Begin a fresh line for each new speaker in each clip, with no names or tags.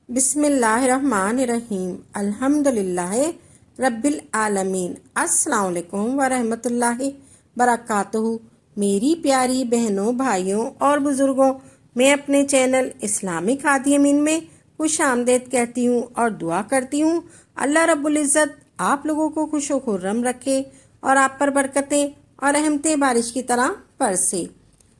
بسم اللہ الرحمن الرحیم الحمدللہ رب العالمین۔ السلام علیکم ورحمۃ اللہ وبرکاتہ۔ میری پیاری بہنوں، بھائیوں اور بزرگوں، میں اپنے چینل اسلامک ہادی امین میں خوش آمدید کہتی ہوں اور دعا کرتی ہوں اللہ رب العزت آپ لوگوں کو خوش و خرم رکھے اور آپ پر برکتیں اور رحمتیں بارش کی طرح برسے۔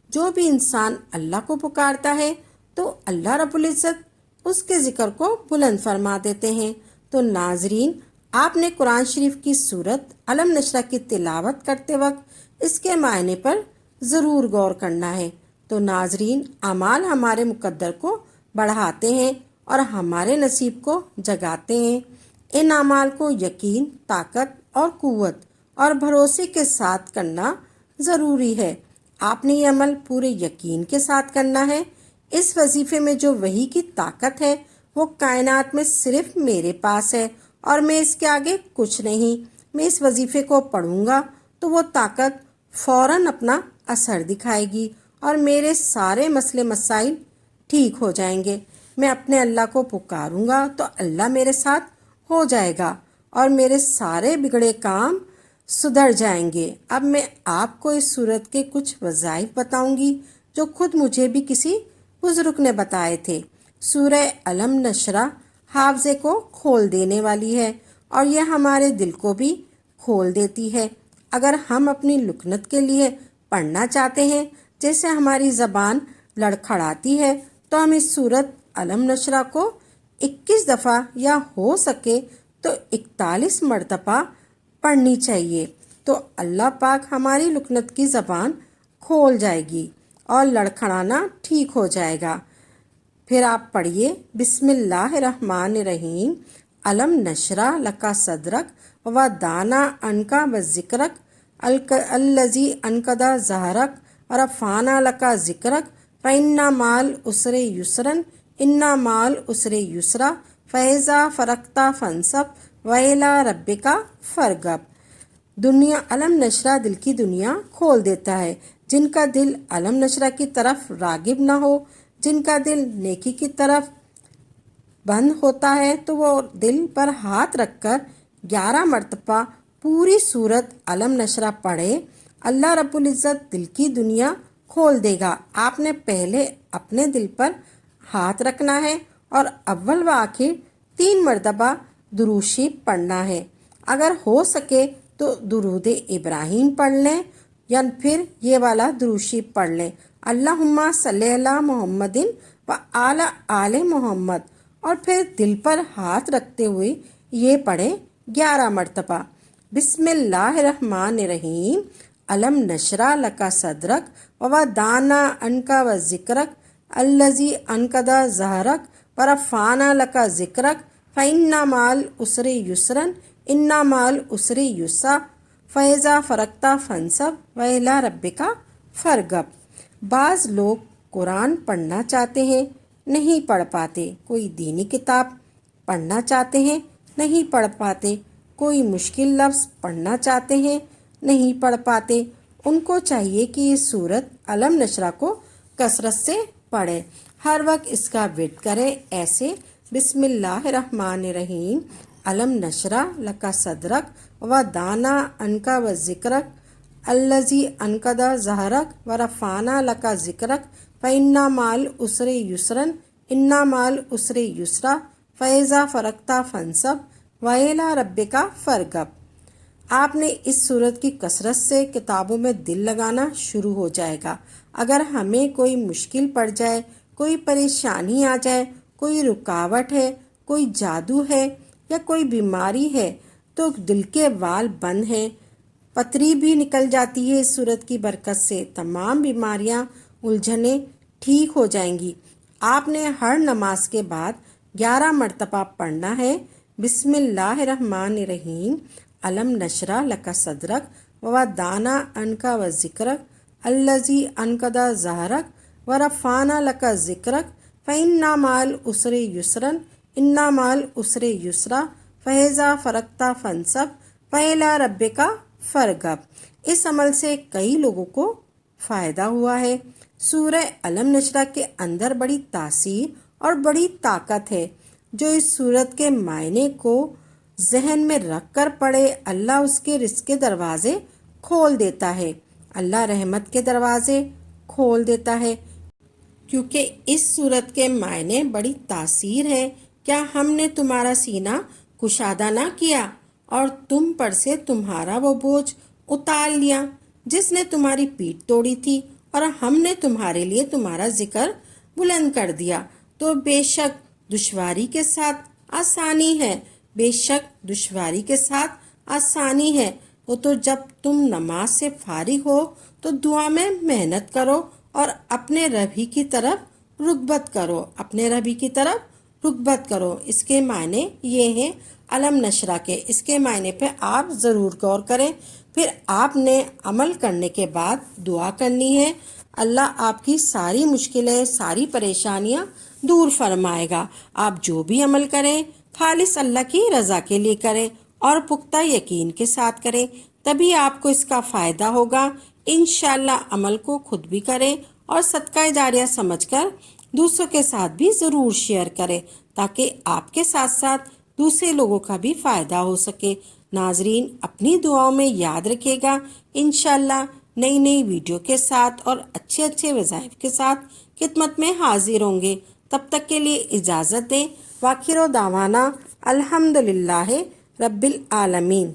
جو بھی انسان اللہ کو پکارتا ہے تو اللہ رب العزت اس کے ذکر کو بلند فرما دیتے ہیں۔ تو ناظرین، آپ نے قرآن شریف کی سورت علم نشرہ کی تلاوت کرتے وقت اس کے معنی پر ضرور غور کرنا ہے۔ تو ناظرین، اعمال ہمارے مقدر کو بڑھاتے ہیں اور ہمارے نصیب کو جگاتے ہیں۔ ان اعمال کو یقین، طاقت اور قوت اور بھروسے کے ساتھ کرنا ضروری ہے۔ آپ نے یہ عمل پورے یقین کے ساتھ کرنا ہے۔ اس وظیفے میں جو وحی کی طاقت ہے وہ کائنات میں صرف میرے پاس ہے اور میں اس کے آگے کچھ نہیں۔ میں اس وظیفے کو پڑھوں گا تو وہ طاقت فوراً اپنا اثر دکھائے گی اور میرے سارے مسئلے مسائل ٹھیک ہو جائیں گے۔ میں اپنے اللہ کو پکاروں گا تو اللہ میرے ساتھ ہو جائے گا اور میرے سارے بگڑے کام سدھر جائیں گے۔ اب میں آپ کو اس صورت کے کچھ وظائف بتاؤں گی جو خود مجھے بھی کسی بزرگ نے بتائے تھے۔ سورہ علم نشرہ حافظے کو کھول دینے والی ہے اور یہ ہمارے دل کو بھی کھول دیتی ہے۔ اگر ہم اپنی لکنت کے لیے پڑھنا چاہتے ہیں، جیسے ہماری زبان لڑکھڑاتی ہے، تو ہم اس سورت علم نشرہ کو 21 دفعہ یا ہو سکے تو 41 مرتبہ پڑھنی چاہیے۔ تو اللہ پاک ہماری لکنت کی زبان کھول جائے گی اور لڑکھڑانا ٹھیک ہو جائے گا۔ پھر آپ پڑھیے، بسم اللہ الرحمن الرحیم، علم نشرہ لکا صدرک ووضعنا عنک وذکرک الذی انقض ظہرک ورفعنا لک ذکرک فإن مع العسر یسرا ان مع العسر یسرا فإذا فرغت فانصب وإلی ربک فارغب۔ دنیا علم نشرہ دل کی دنیا کھول دیتا ہے۔ جن کا دل علم نشرہ کی طرف راغب نہ ہو، جن کا دل نیکی کی طرف بند ہوتا ہے، تو وہ دل پر ہاتھ رکھ کر 11 مرتبہ پوری سورت علم نشرہ پڑھے۔ اللہ رب العزت دل کی دنیا کھول دے گا۔ آپ نے پہلے اپنے دل پر ہاتھ رکھنا ہے اور اول و آخر 3 مرتبہ درود شریف پڑھنا ہے۔ اگر ہو سکے تو درود ابراہیم پڑھ لیں یا پھر یہ والا درود شریف پڑھ لیں، اللہم صلی علی محمد و علی آل محمد، اور پھر دل پر ہاتھ رکھتے ہوئے یہ پڑھیں 11 مرتبہ، بسم اللہ الرحمن الرحیم، علم نشرہ لکا صدرک ووضعنا عنک وذکرک الذی انقض ظہرک ورفعنا لک ذکرک فإن مع العسر یسرا ان مع العسر یسرا فإذا فرغت فانصب وإلی ربک فارغب۔ بعض لوگ قرآن پڑھنا چاہتے ہیں، نہیں پڑھ پاتے۔ کوئی دینی کتاب پڑھنا چاہتے ہیں، نہیں پڑھ پاتے۔ کوئی مشکل لفظ پڑھنا چاہتے ہیں، نہیں پڑھ پاتے۔ ان کو چاہیے کہ یہ سورت علم نشرہ کو کثرت سے پڑھے، ہر وقت اس کا ورد کرے، ایسے بسم اللہ الرحمن الرحیم، علم نشرہ لکا صدرک ووضعنا عنک وذکرک الذی انقض ظہرک ورفعنا لک ذکرک فإن مع العسر یسرا ان مع العسر یسرا فإذا فرغت فانصب وإلی ربک فارغب۔ آپ نے اس صورت کی کثرت سے کتابوں میں دل لگانا شروع ہو جائے گا۔ اگر ہمیں کوئی مشکل پڑ جائے، کوئی پریشانی آ جائے، کوئی رکاوٹ ہے، کوئی جادو ہے یا کوئی بیماری ہے، تو دل کے وال بند ہیں، پتری بھی نکل جاتی ہے، اس صورت کی برکت سے تمام بیماریاں، الجھنیں ٹھیک ہو جائیں گی۔ آپ نے ہر نماز کے بعد 11 مرتبہ پڑھنا ہے، بسم اللہ الرحمن الرحیم، علم نشرہ لکا صدرک ووضعنا عنک وذکرک الذی انقض ظہرک ورفعنا لک ذکرک فإن مع العسر یسرا ان مع العسر یسرا فإذا فرغت فانصب وإلی ربک فارغب۔ اس عمل سے کئی لوگوں کو فائدہ ہوا ہے۔ سورہ علم نشرہ کے اندر بڑی تاثیر اور بڑی طاقت ہے۔ جو اس صورت کے معنی کو ذہن میں رکھ کر پڑھے اللہ اس کے رزق کے دروازے کھول دیتا ہے، اللہ رحمت کے دروازے کھول دیتا ہے، کیونکہ اس صورت کے معنی بڑی تاثیر ہے۔ کیا ہم نے تمہارا سینہ کشادہ نہ کیا اور تم پر سے تمہارا وہ بوجھ اتار لیا جس نے تمہاری پیٹھ توڑی تھی، اور ہم نے تمہارے لیے تمہارا ذکر بلند کر دیا؟ تو بے شک دشواری کے ساتھ آسانی ہے، بے شک دشواری کے ساتھ آسانی ہے۔ وہ تو جب تم نماز سے فارغ ہو تو دعا میں محنت کرو اور اپنے ربی کی طرف رغبت کرو، اپنے ربی کی طرف رغبت کرو۔ اس کے معنی یہ ہیں علم نشرہ کے، اس کے معنی پہ آپ ضرور غور کریں۔ پھر آپ نے عمل کرنے کے بعد دعا کرنی ہے، اللہ آپ کی ساری مشکلیں، ساری پریشانیاں دور فرمائے گا۔ آپ جو بھی عمل کریں خالص اللہ کی رضا کے لیے کریں اور پختہ یقین کے ساتھ کریں، تبھی آپ کو اس کا فائدہ ہوگا۔ انشاءاللہ عمل کو خود بھی کریں اور صدقہ جاریہ سمجھ کر دوسروں کے ساتھ بھی ضرور شیئر کریں، تاکہ آپ کے ساتھ ساتھ دوسرے لوگوں کا بھی فائدہ ہو سکے۔ ناظرین اپنی دعاؤں میں یاد رکھے گا، انشاءاللہ نئی نئی ویڈیو کے ساتھ اور اچھے اچھے وظائف کے ساتھ خدمت میں حاضر ہوں گے۔ تب تک کے لیے اجازت دیں۔ وآخر دعوانا الحمدللہ رب العالمین۔